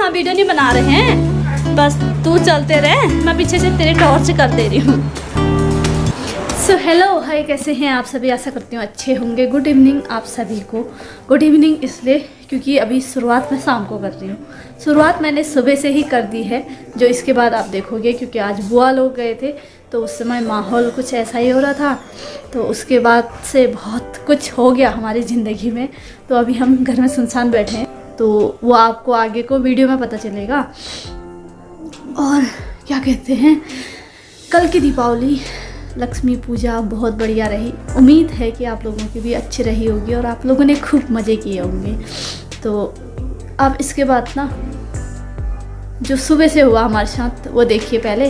हाँ वीडियो नहीं बना रहे हैं, बस तू चलते रहे, मैं पीछे से तेरे टॉर्च कर दे रही हूँ। सो हेलो हाय, कैसे हैं आप सभी? आशा करती हूँ अच्छे होंगे। गुड इवनिंग आप सभी को। गुड इवनिंग इसलिए क्योंकि अभी शुरुआत मैं शाम को कर रही हूँ। शुरुआत मैंने सुबह से ही कर दी है, जो इसके बाद आप देखोगे, क्योंकि आज बुआ लोग गए थे तो उस समय माहौल कुछ ऐसा ही हो रहा था। तो उसके बाद से बहुत कुछ हो गया हमारी ज़िंदगी में। तो अभी हम घर में सुनसान बैठे हैं, तो वो आपको आगे को वीडियो में पता चलेगा। और क्या कहते हैं, कल की दीपावली लक्ष्मी पूजा बहुत बढ़िया रही। उम्मीद है कि आप लोगों की भी अच्छी रही होगी और आप लोगों ने खूब मज़े किए होंगे। तो अब इसके बाद ना जो सुबह से हुआ हमारे साथ वो देखिए पहले,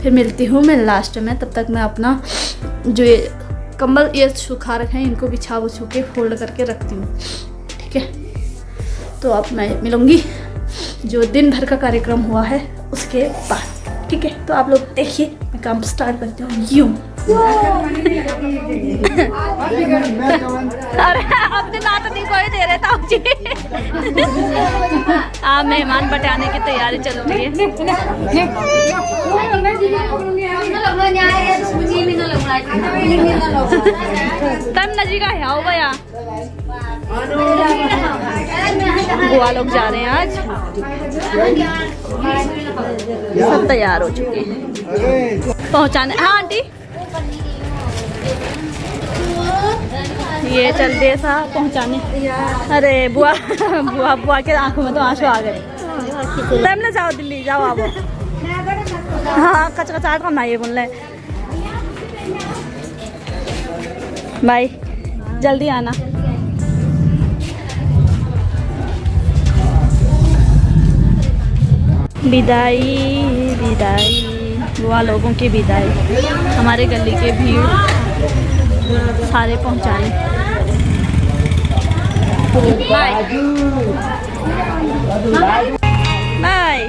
फिर मिलती हूँ मैं लास्ट में। तब तक मैं अपना जो ये कंबल ये सुखा रखे हैं इनको बिछा बुछू के फोल्ड करके रखती हूँ, ठीक है। तो अब मैं मिलूँगी जो दिन भर का कार्यक्रम हुआ है उसके बाद, ठीक है। तो आप लोग देखिए, मैं काम स्टार्ट करती हूँ यूँ। अरे अपने नातनी को ही दे रहे था जी। आप मेहमान बटाने की तैयारी चल रही है। तब नजी का है हो गया। बुआ लोग जा रहे हैं आज, सब तैयार हो चुके हैं पहुंचाने। हाँ आंटी, ये चल दे सा पहुंचाने। अरे बुआ बुआ बुआ के आंखों में तो आंसू आ गए। तब ना जाओ दिल्ली, जाओ आप। हाँ कचकचाहट करना ये बोल रहे। बाय, जल्दी आना। विदाई विदाई, बुआ लोगों की विदाई। हमारे गली के भीड़ सारे पहुंचाने। बाय बाय,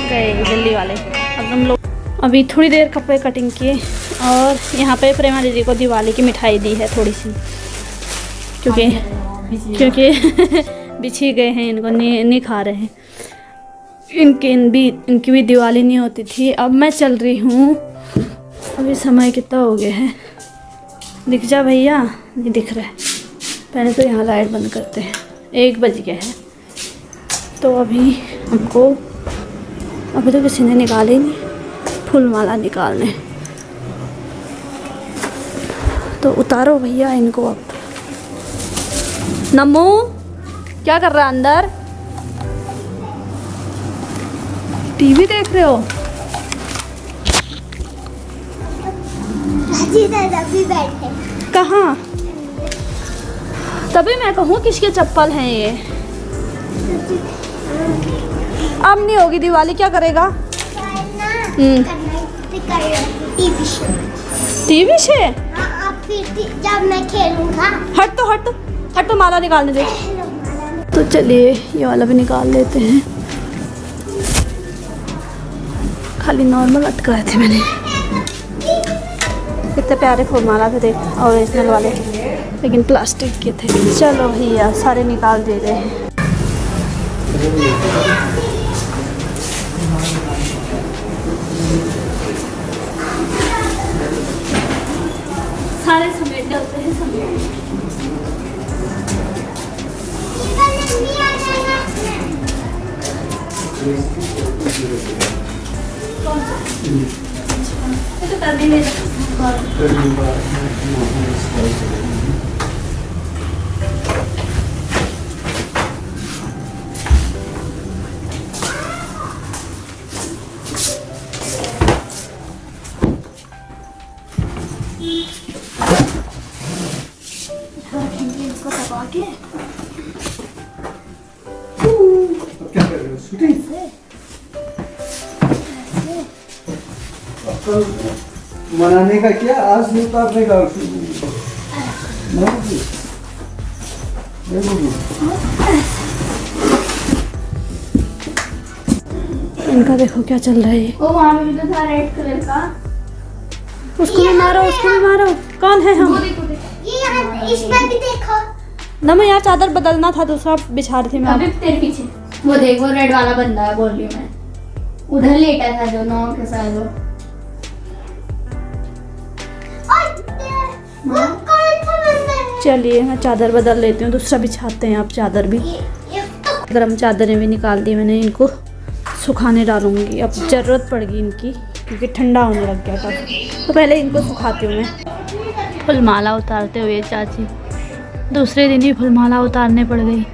गए दिल्ली वाले। अब हम लोग अभी थोड़ी देर कपड़े कटिंग किए और यहाँ पे प्रेमा दीदी को दिवाली की मिठाई दी है थोड़ी सी, क्योंकि बिछी गए हैं, इनको नहीं खा रहे हैं। इनकी भी दिवाली नहीं होती थी। अब मैं चल रही हूँ। अभी समय कितना हो गया है, दिख जा भैया? नहीं दिख रहा है। पहले तो यहाँ लाइट बंद करते हैं। 1 बज गया है। तो अभी हमको, अभी तो किसी ने निकाले नहीं, फूल माला निकालने। तो उतारो भैया इनको। अब नमो क्या कर रहा है अंदर? टीवी देख रहे हो? कहाँ? तभी मैं कहूँ किसके चप्पल हैं ये। अब नहीं होगी दिवाली, क्या करेगा? टीवी से जब मैं खेलूंगा। हट तो माला निकालने दे। तो चलिए ये वाला भी निकाल लेते हैं। खाली नॉर्मल अटकाए थे मैंने। कितने प्यारे फूल माला थे देख, ओरिजिनल वाले, लेकिन प्लास्टिक के थे। चलो भैया सारे निकाल दे रहे हैं। सारे समेट डालते हैं, समेट। तो कर देंगे। इसको दबा के क्या कर रहे हो? शूटिंग? मनाने का क्या, आज नहीं उतारने का। इनका देखो क्या चल रहा है। वो वहाँ पे भी तो था रेड कलर का। उसको भी मारो, उसको भी मारो। कौन है हम? ये यहाँ इस पर भी देखो। ना मैं यहाँ चादर बदलना था, दूसरा बिछा रही थी मैं। अभी तेरे पीछे वो देख, वो रेड वाला बंदा है, बोल रही हूँ मैं। उधर लेटा था जो 9 के साथ वो। चलिए मैं चादर बदल लेती हूँ, दूसरा बिछाते हैं। आप चादर भी, गर्म चादरें भी निकाल दी मैंने, इनको सुखाने डालूंगी। अब ज़रूरत पड़ेगी इनकी क्योंकि ठंडा होने लग गया था। तो पहले इनको सुखाती हूँ मैं। फुलमाला उतारते हुए चाची दूसरे दिन ही फुलमाला उतारने पड़ गई।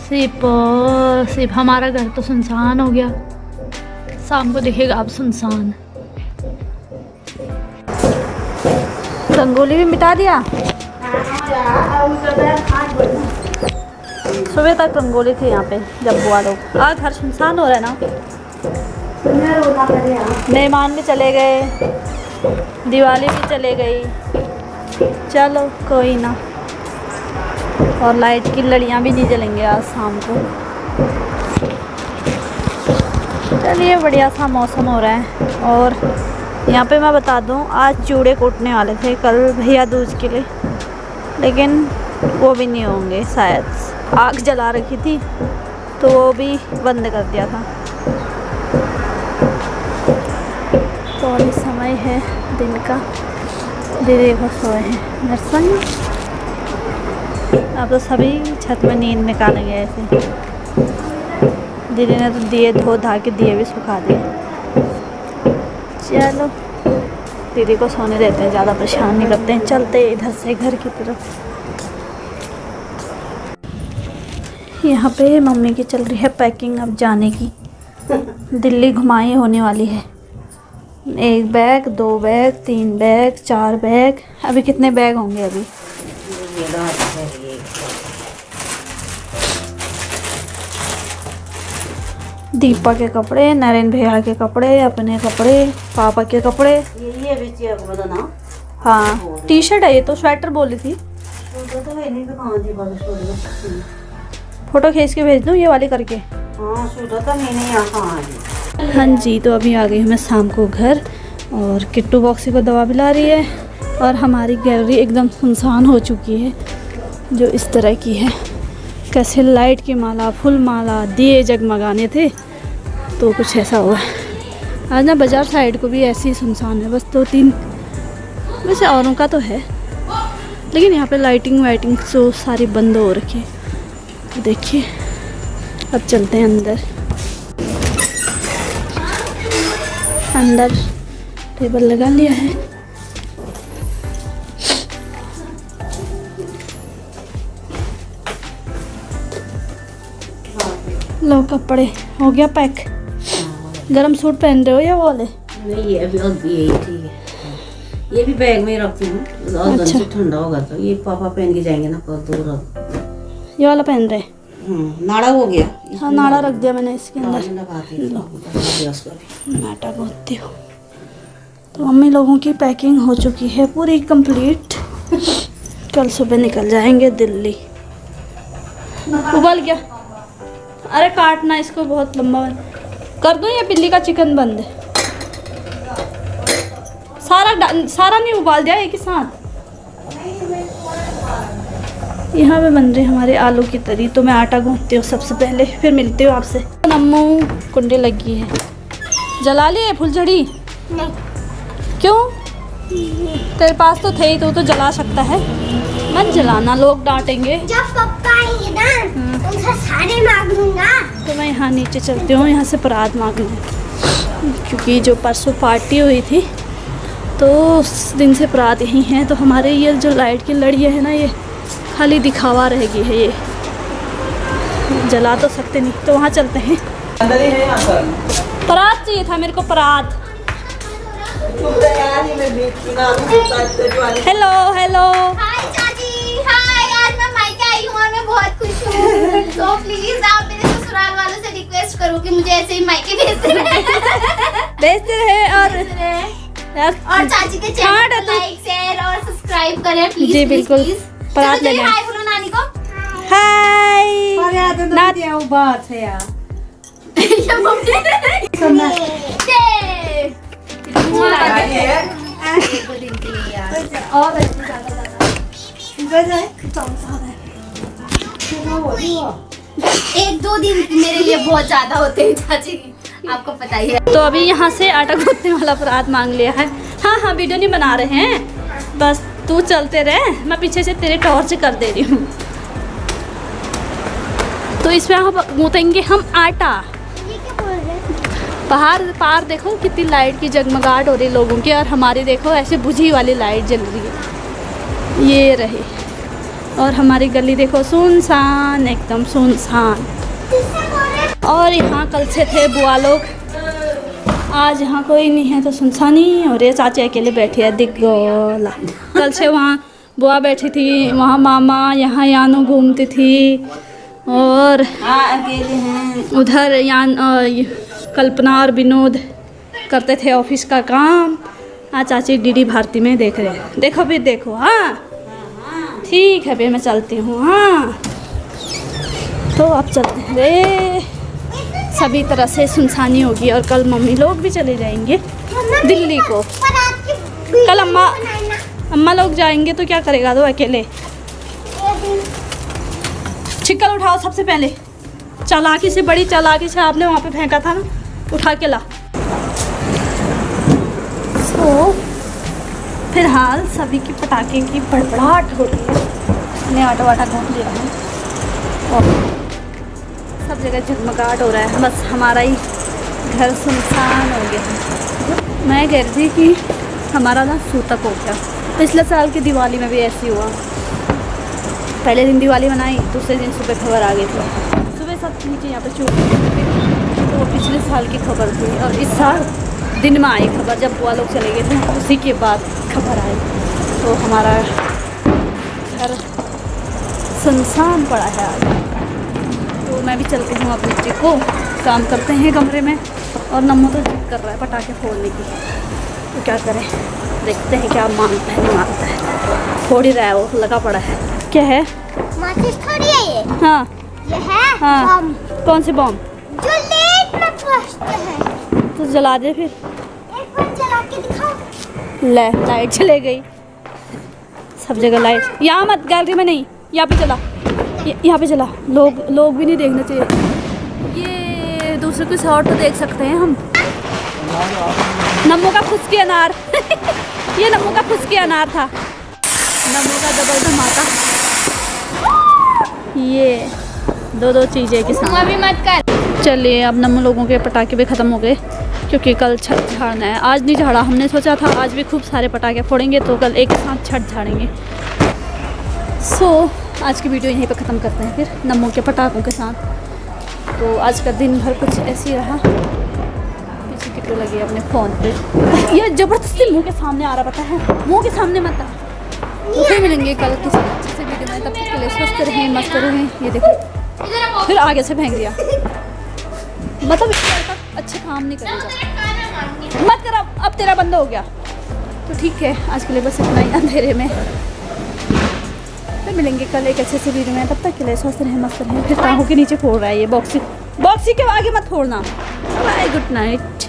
सिर्फ हमारा घर तो सुनसान हो गया, शाम को दिखेगा अब सुनसान। रंगोली भी मिटा दिया। सुबह तक रंगोली थी यहाँ पे जब बुआ लोग। आज घर सुनसान हो रहा है ना, मेहमान भी चले गए, दिवाली भी चले गई। चलो कोई ना। और लाइट की लड़ियाँ भी नहीं जलेंगे आज शाम को। चलिए बढ़िया सा मौसम हो रहा है। और यहाँ पे मैं बता दूँ, आज चूड़े कूटने वाले थे कल भैया दूज के लिए, लेकिन वो भी नहीं होंगे शायद। आग जला रखी थी तो वो भी बंद कर दिया था। तो अभी समय है दिन का, दीदी को सोए हैं नरसन। अब तो सभी छत में नींद निकालेंगे ऐसे। दीदी ने तो दिए धो धा के दिए भी सुखा दिए। चलो दीदी को सोने देते हैं, ज़्यादा परेशान नहीं करते हैं। चलते हैं इधर से घर की तरफ। यहाँ पे मम्मी की चल रही है पैकिंग अब जाने की। दिल्ली घुमाई होने वाली है। 1 बैग, 2 बैग, 3 बैग, 4 बैग। अभी कितने बैग होंगे अभी? दीपा के कपड़े, नरेंद्र भैया के कपड़े, अपने कपड़े, पापा के कपड़े। ये बेचिए ना। हाँ टी शर्ट है ये तो, स्वेटर बोली थी। फोटो खींच के भेज दूँ ये वाली करके। हाँ सूटा तो मैंने यहाँ कहाँ। हाँ जी, तो अभी आ गई हूँ मैं शाम को घर। और किट्टू बॉक्सी को दवा पिला रही है। और हमारी गैलरी एकदम सुनसान हो चुकी है, जो इस तरह की है। कैसे लाइट की माला, फुल माला, दिए जगमगाने थे, तो कुछ ऐसा हुआ। आज ना बाज़ार साइड को भी ऐसी सुनसान है, बस 2-3 वैसे औरों का तो है, लेकिन यहाँ पे लाइटिंग वाइटिंग जो सारी बंद हो रखी है। तो देखिए अब चलते हैं अंदर। अंदर टेबल लगा लिया है। लो कपड़े हो गया पैक। गरम सूट पहन रहे हो या वो वाले? नहीं ये अभी यही ठीक है। ये भी बैग में रखती हूँ, अच्छा। से ठंडा होगा तो ये पापा पहन के जाएंगे ना कल तो। ये वाला पहन रहे? नाड़ा हो गया। हाँ नाड़ा रख दिया मैंने इसके अंदर। नाटा गोदती हूँ। तो मम्मी लोगों की पैकिंग हो चुकी है पूरी कंप्लीट। कल सुबह निकल जाएंगे दिल्ली। उबल गया। अरे काटना इसको, बहुत लंबा कर दूँ या बिल्ली का चिकन बंद है? सारा नहीं उबाल दिया एक ही साथ। यहाँ पे बन रही हमारे आलू की तरी। तो मैं आटा गूंथती हूँ सबसे पहले, फिर मिलती हूँ आपसे। नम्मू कुंडी लगी है। जला लिए फुलझड़ी? क्यों? तेरे पास तो थे ही, तो जला सकता है। मत जलाना, लोग डांटेंगे। जब पापा आएंगे ना उनसे सारे मांग लूंगा। तो मैं यहाँ नीचे चलती हूँ, यहाँ से प्रसाद मांगने, क्योंकि जो परसों पार्टी हुई थी तो उस दिन से प्रसाद यहीं है। तो हमारे ये जो लाइट की लड़ियाँ है ना, ये खाली दिखावा रहेगी है। ये जला तो सकते नहीं, तो वहाँ चलते हैं। प्रसाद चाहिए था मेरे को, प्रसाद। Hello hello. हाय चाची, हाय। आज मैं मायके आई हूँ और मैं बहुत खुश हूँ। तो प्लीज आप मेरे ससुराल वालों से रिक्वेस्ट करो कि मुझे ऐसे ही मायके भेजते रहे। और चाची के चैनल को लाइक, शेयर और सब्सक्राइब करें प्लीज। जी बिल्कुल। परात ले लें। हाय बोलो नानी को। हाय। बात है यार। एक दो दिन मेरे लिए बहुत ज्यादा होते हैं चाची, आपको पता ही है। तो अभी यहाँ से आटा गूंथने वाला अपराध मांग लिया है। हाँ हाँ, वीडियो नहीं बना रहे हैं, बस तू चलते रहे, मैं पीछे से तेरे टॉर्च कर दे रही हूँ। तो इसमें हम गूंथेंगे हम आटा। ये क्या बोल रहे हैं? बाहर पार देखो कितनी लाइट की जगमगाहट हो रही है लोगों की, और हमारी देखो ऐसे बुझी वाली लाइट जल रही है। ये रही, और हमारी गली देखो सुनसान, एकदम सुनसान। और यहाँ कल से थे बुआ लोग, आज यहाँ कोई नहीं है तो सुनसानी। और ये चाची अकेले बैठी है दिग्गोला। कल से वहाँ बुआ बैठी थी, वहाँ मामा, यहाँ यानो घूमती थी, और अकेले हैं। उधर यान कल्पना और विनोद करते थे ऑफिस का काम। हाँ, चाची डीडी भारती में देख रहे हैं। देखो फिर देखो। हाँ ठीक है, फिर मैं चलती हूँ। हाँ तो अब चलते हैं रे, सभी तरह से सुनसानी होगी। और कल मम्मी लोग भी चले जाएंगे दिल्ली को। कल अम्मा लोग जाएंगे तो क्या करेगा तो अकेले। छिक्कर उठाओ सबसे पहले, चालाकी से, बड़ी चालाकी से आपने वहाँ पे फेंका था ना, उठा के ला। तो फिलहाल सभी की पटाखे की बड़बड़ाहट हो रही है। मैंने आटा वाटा गूंथ लिया है और सब जगह जगमगाहट हो रहा है, बस हमारा ही घर सुनसान हो गया है। मैं कह रही थी कि हमारा ना सूतक हो गया। पिछले साल की दिवाली में भी ऐसी हुआ। पहले दिन दिवाली मनाई, दूसरे दिन सुबह खबर आ गई थी। सुबह सब नीचे यहाँ पर चूक तो वो पिछले साल की खबर थी, और इस साल दिन में आई खबर, जब बुआ लोग चले गए थे उसी के बाद खबर आई। तो हमारा घर सुनसान पड़ा है आज। तो मैं भी चलती हूँ अपनी चिक को, काम करते हैं कमरे में। और नम्मो तो जिद कर रहा है पटाखे फोड़ने की, तो क्या करें, देखते हैं क्या मानता है नहीं मानता है। फोड़ ही रहा है वो, लगा पड़ा है। क्या है? माचिस थोड़ी है ये। हाँ ये है हाँ। बम, कौन सी बम? जो लेट में फंसते हैं। तो जला दे फिर। एक बार जला के दिखाओ। ले, लाइट चले गई, सब जगह लाइट। यहाँ मत, गैलरी में नहीं, यहाँ पे चला, यहाँ पे चला। लोग भी नहीं देखना चाहिए। ये दूसरे कुछ और तो देख सकते हैं हम। नम्मो का फुसकी अनार ये नम्मो का फुसकी अनार था। नम्मो का डबल धमाका। ये दो चीज़ें के साथ। अभी मत कर। चलिए, अब नम्मो लोगों के पटाखे भी ख़त्म हो गए, क्योंकि कल छठ झाड़ना है। आज नहीं झाड़ा, हमने सोचा था आज भी खूब सारे पटाखे फोड़ेंगे, तो कल एक साथ छठ झाड़ेंगे। आज की वीडियो यहीं पे ख़त्म करते हैं फिर नम्मो के पटाखों के साथ। तो आज का दिन भर कुछ ऐसे ही रहा। पीछे किटो लगी अपने फ़ोन पे। ये ज़बरदस्ती मुंह के सामने आ रहा, पता है, मुंह के सामने मत आ। तो फिर मिलेंगे कल किसी अच्छे से वीडियो में, तब तक के लिए स्वस्थ रहें, मस्त रहें। ये देखो फिर आगे से फेंक दिया, मतलब अच्छे काम नहीं करेगा। मत कर, अब तेरा बंद हो गया। तो ठीक है, आज के लिए बस इतना ही अंधेरे में। फिर मिलेंगे कल एक अच्छे से वीडियो में, तब तक के लिए स्वस्थ रहें, मस्त रहें। फिर टांगों के नीचे फोड़ रहा है ये बॉक्सी के आगे मत फोड़ना। Bye, good night.